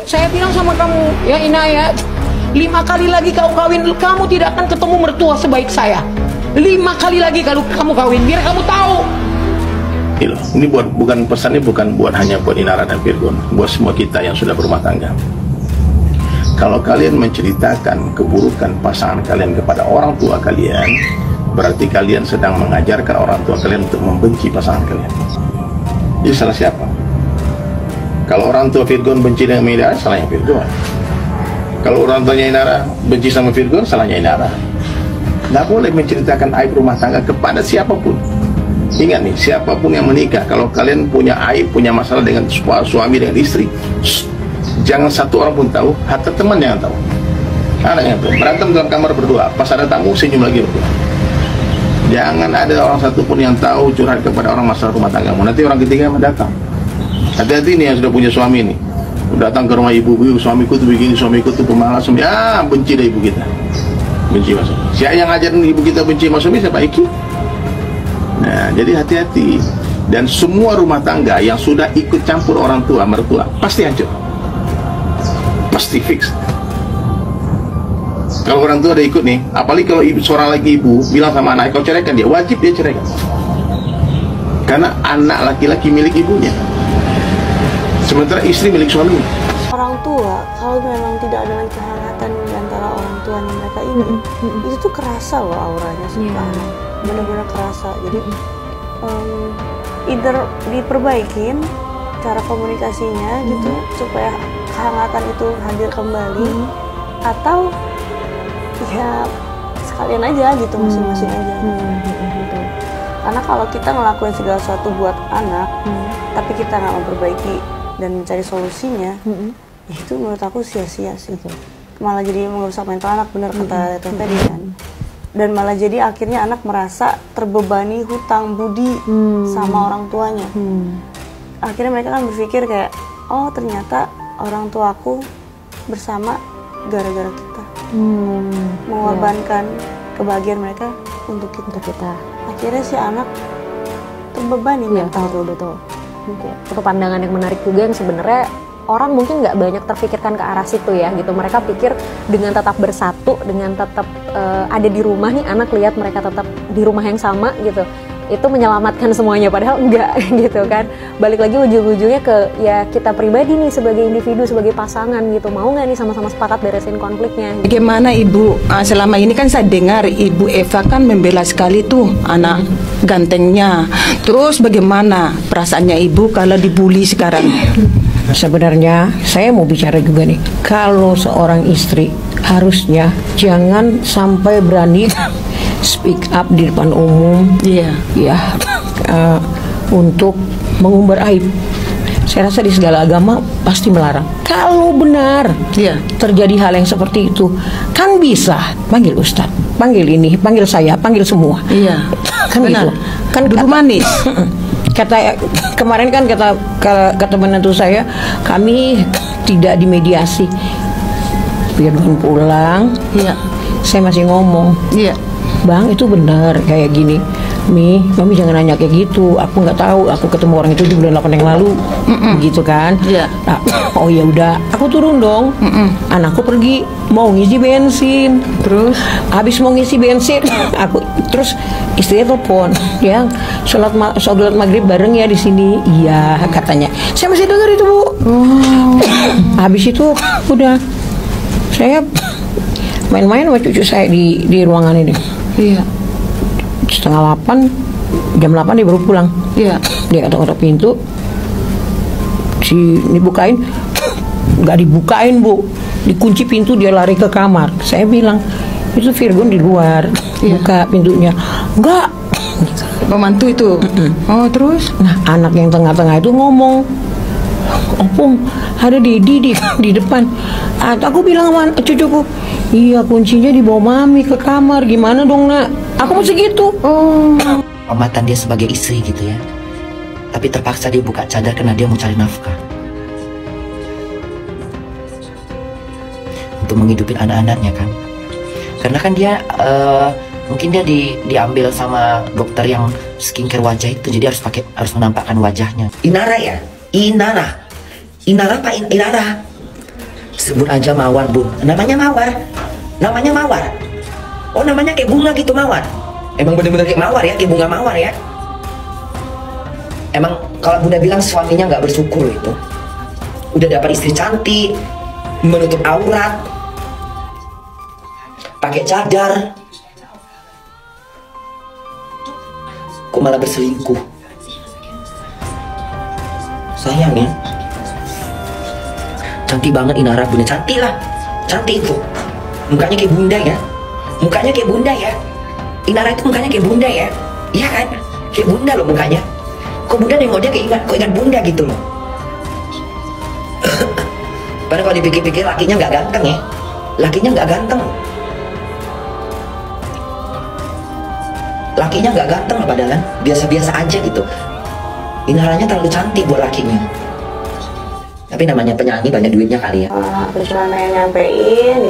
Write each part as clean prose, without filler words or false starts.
Saya bilang sama kamu, ya Inayat, 5 kali lagi kau kawin, kamu tidak akan ketemu mertua sebaik saya. 5 kali lagi kalau kamu kawin, biar kamu tahu. Ini bukan pesannya, bukan hanya buat Inara dan Virgon, buat semua kita yang sudah berumah tangga. Kalau kalian menceritakan keburukan pasangan kalian kepada orang tua kalian, berarti kalian sedang mengajarkan orang tua kalian untuk membenci pasangan kalian. Jadi salah siapa? Kalau orang tua Virgon benci dengan Inara, salahnya Virgon. Kalau orang tuanya Inara benci sama Virgon, salahnya Inara. Nggak boleh menceritakan aib rumah tangga kepada siapapun. Ingat nih, siapapun yang menikah, kalau kalian punya aib, punya masalah dengan suami, dengan istri, jangan satu orang pun tahu, hatta teman jangan tahu, anak yang tahu. Berantem dalam kamar berdua, pas ada tamu senyum lagi berdua. Jangan ada orang satu pun yang tahu curhat kepada orang masalah rumah tanggamu. Nanti orang ketiga datang. Hati-hati nih yang sudah punya suami nih, datang ke rumah ibu-ibu, suamiku tuh begini, suamiku tuh pemalas, ya benci deh ibu kita, benci mas. Siapa yang ngajarin ibu kita benci mas suami? Siapa? Iki. Nah, jadi hati-hati. Dan semua rumah tangga yang sudah ikut campur orang tua, mertua, pasti hancur, pasti fix. Kalau orang tua ada ikut nih, apalagi kalau seorang lagi ibu bilang sama anak, kau ceraikan dia, wajib dia ceraikan. Karena anak laki-laki milik ibunya, sementara istri milik suaminya. Orang tua, kalau memang tidak ada lagi kehangatan di antara orang tuanya mereka ini, itu tuh kerasa loh auranya suka anak, benar-benar kerasa. Jadi either diperbaikin cara komunikasinya gitu supaya kehangatan itu hadir kembali, atau ya sekalian aja gitu, masing-masing aja gitu. Karena kalau kita ngelakuin segala sesuatu buat anak, tapi kita nggak memperbaiki dan mencari solusinya, ya itu menurut aku sia-sia sih. Malah jadi merusak mental anak, bener kata Teteh tadi kan. Dan malah jadi akhirnya anak merasa terbebani hutang budi sama orang tuanya. Akhirnya mereka kan berpikir kayak, oh ternyata orang tuaku bersama gara-gara kita, mengorbankan kebahagiaan mereka untuk kita. Akhirnya si anak terbebani mental. Betul. Itu pandangan yang menarik juga, yang sebenarnya orang mungkin nggak banyak terfikirkan ke arah situ ya gitu. Mereka pikir dengan tetap bersatu, dengan tetap ada di rumah nih, anak lihat mereka tetap di rumah yang sama gitu, itu menyelamatkan semuanya, padahal enggak gitu kan. Balik lagi ujung-ujungnya ke ya kita pribadi nih sebagai individu, sebagai pasangan gitu, mau nggak nih sama-sama sepakat beresin konfliknya. Bagaimana Ibu, selama ini kan saya dengar Ibu Eva kan membela sekali tuh anak gantengnya. Terus bagaimana perasaannya Ibu kalau dibully sekarang? Sebenarnya saya mau bicara juga nih, kalau seorang istri harusnya jangan sampai berani speak up di depan umum, untuk mengumbar aib. Saya rasa di segala agama pasti melarang. Kalau benar terjadi hal yang seperti itu, kan bisa panggil ustadz, panggil ini, panggil saya, panggil semua. Kan benar. Gitu. Kan duduk manis. Kemarin kan kata menantu saya, kami tidak dimediasi. Biar pulang, saya masih ngomong, Bang itu benar kayak gini. Mami jangan nanya kayak gitu. Aku nggak tahu. Aku ketemu orang itu di bulan 8 yang lalu, gitu kan? Nah, oh ya udah, aku turun dong. Anakku pergi mau ngisi bensin. Terus habis mau ngisi bensin, aku terus istrinya telepon, ya sholat maghrib bareng ya di sini. Iya katanya. Saya masih dengar itu Bu. Habis itu udah saya main-main sama cucu saya di ruangan ini. Setengah 8, jam 8 dia baru pulang. Dia ketok-ketok pintu, dibukain, nggak dibukain Bu, dikunci pintu, dia lari ke kamar. Saya bilang itu Virgon di luar, buka pintunya. Enggak, Pembantu itu. Oh terus? Nah anak yang tengah-tengah itu ngomong, Opung ada Dedi di depan. Aku bilang sama cucuku, iya kuncinya dibawa Mami ke kamar, gimana dong nak? Aku masih gitu. Penghormatan dia sebagai istri gitu ya, tapi terpaksa dia buka cadar karena dia mau cari nafkah untuk menghidupin anak-anaknya kan. Karena kan dia mungkin dia diambil sama dokter yang skincare wajah itu, jadi harus menampakkan wajahnya. Inara ya? Inara Pak Inara. Sebut aja Mawar, Bun. Namanya Mawar. Namanya Mawar. Oh, namanya kayak bunga gitu, Mawar. Emang bener-bener kayak Mawar ya, kayak bunga Mawar ya. Emang kalau Bunda bilang suaminya nggak bersyukur itu. Udah dapat istri cantik, menutup aurat, pakai cadar, kok malah berselingkuh. Sayang ya. Cantik banget Inara, Bunda. Cantik lah, cantik itu. Mukanya kayak Bunda ya. Mukanya kayak Bunda ya. Inara itu mukanya kayak Bunda ya. Iya kan? Kayak Bunda loh mukanya. Kok Bunda nengok dia kayak ingat Bunda gitu loh. Padahal kalau dipikir-pikir lakinya nggak ganteng ya. Lakinya nggak ganteng. Lakinya nggak ganteng padahal biasa-biasa aja gitu. Inaranya terlalu cantik buat lakinya. Tapi namanya penyanyi banyak duitnya kali ya. Aku cuma pengen nyampein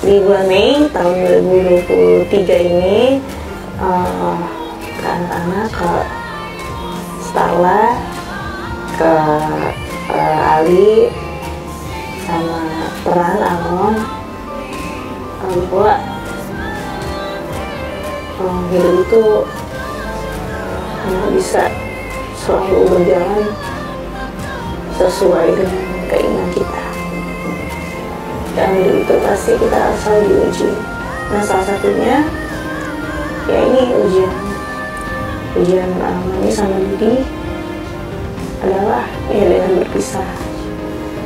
di bulan Mei tahun 2023 ini ke anak-anak, ke Starla, ke Ali, sama Peran, Alon, bahwa hidup itu hanya bisa selalu berjalan sesuai dengan keinginan kita. Dan hidup itu pasti kita selalu diuji. Nah, salah satunya ya ini ujian Mami sama Didi adalah ya dengan berpisah.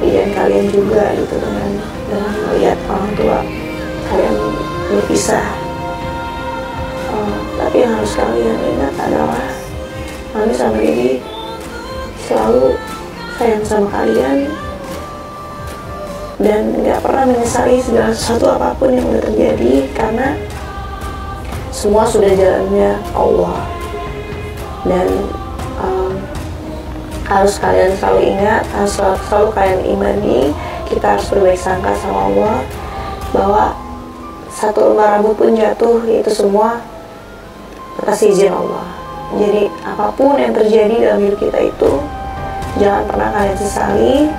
Ujian kalian juga gitu dengan melihat orang tua kalian berpisah. Tapi yang harus kalian ingat adalah Mami sama Didi selalu sayang sama kalian dan nggak pernah menyesali segala sesuatu apapun yang udah terjadi, karena semua sudah jalannya Allah. Dan harus kalian selalu ingat, harus selalu kalian imani, kita harus berbaik sangka sama Allah bahwa satu lembar rambut pun jatuh, itu semua atas izin Allah. Jadi apapun yang terjadi dalam hidup kita itu jangan pernah kalian sesali,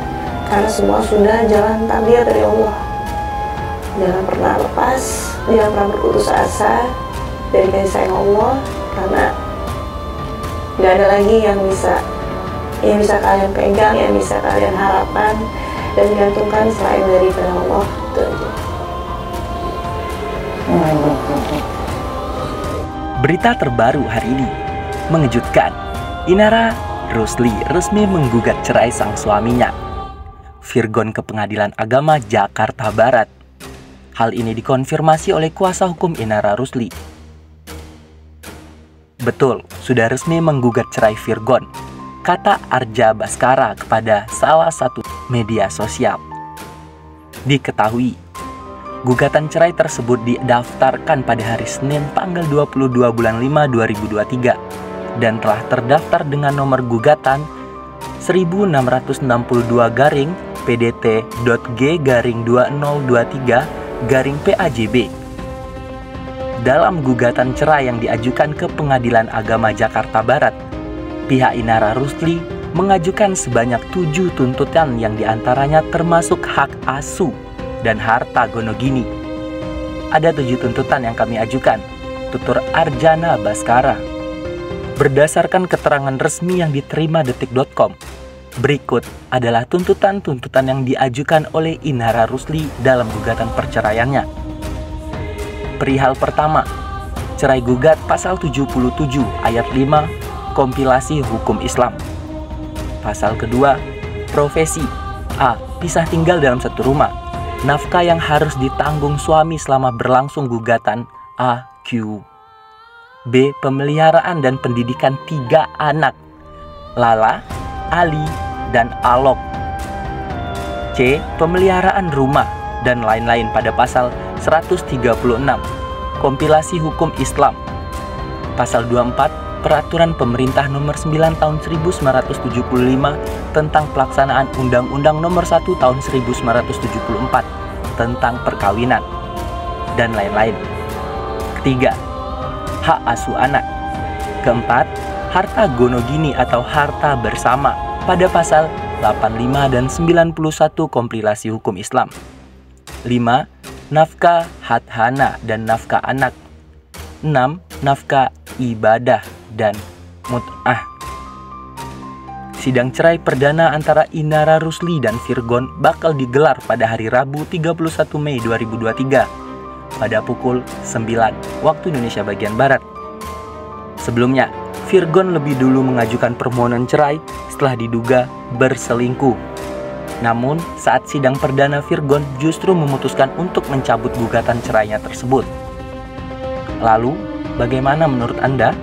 karena semua sudah jalan takdir dari Allah. Jangan pernah lepas, jangan pernah berputus asa dari kasih sayang Allah, karena gak ada lagi yang bisa kalian pegang, yang bisa kalian harapkan dan gantungkan selain daripada Allah. Itu aja. Berita terbaru hari ini mengejutkan. Inara Rusli resmi menggugat cerai sang suaminya, Virgon, ke Pengadilan Agama Jakarta Barat. Hal ini dikonfirmasi oleh kuasa hukum Inara Rusli. Betul, sudah resmi menggugat cerai Virgon, kata Arja Baskara kepada salah satu media sosial. Diketahui, gugatan cerai tersebut didaftarkan pada hari Senin tanggal 22 bulan 5 2023 dan telah terdaftar dengan nomor gugatan 1692-PDT.G/2023-PAJB. Dalam gugatan cerai yang diajukan ke Pengadilan Agama Jakarta Barat, pihak Inara Rusli mengajukan sebanyak 7 tuntutan yang diantaranya termasuk hak asuh dan harta gonogini. Ada 7 tuntutan yang kami ajukan, tutur Arjana Baskara. Berdasarkan keterangan resmi yang diterima detik.com, berikut adalah tuntutan-tuntutan yang diajukan oleh Inara Rusli dalam gugatan perceraiannya. Perihal pertama, cerai gugat pasal 77 ayat 5 kompilasi hukum Islam. Pasal kedua, profesi A. Pisah tinggal dalam satu rumah, nafkah yang harus ditanggung suami selama berlangsung gugatan AQ. B. Pemeliharaan dan pendidikan 3 anak, Lala, Ali, dan Alok. C. Pemeliharaan rumah dan lain-lain pada pasal 136 kompilasi hukum Islam. Pasal 24 Peraturan Pemerintah Nomor 9 Tahun 1975 tentang pelaksanaan Undang-Undang Nomor 1 Tahun 1974 tentang perkawinan, dan lain-lain. Ketiga, hak asuh anak. Keempat, harta gonogini atau harta bersama pada pasal 85 dan 91 kompilasi hukum Islam. 5. Nafkah hadhana dan nafkah anak. 6. Nafkah ibadah dan mut'ah. Sidang cerai perdana antara Inara Rusli dan Virgon bakal digelar pada hari Rabu 31 Mei 2023 pada pukul 9 waktu Indonesia bagian Barat. Sebelumnya, Virgon lebih dulu mengajukan permohonan cerai setelah diduga berselingkuh. Namun, saat sidang perdana Virgon justru memutuskan untuk mencabut gugatan cerainya tersebut. Lalu, bagaimana menurut Anda?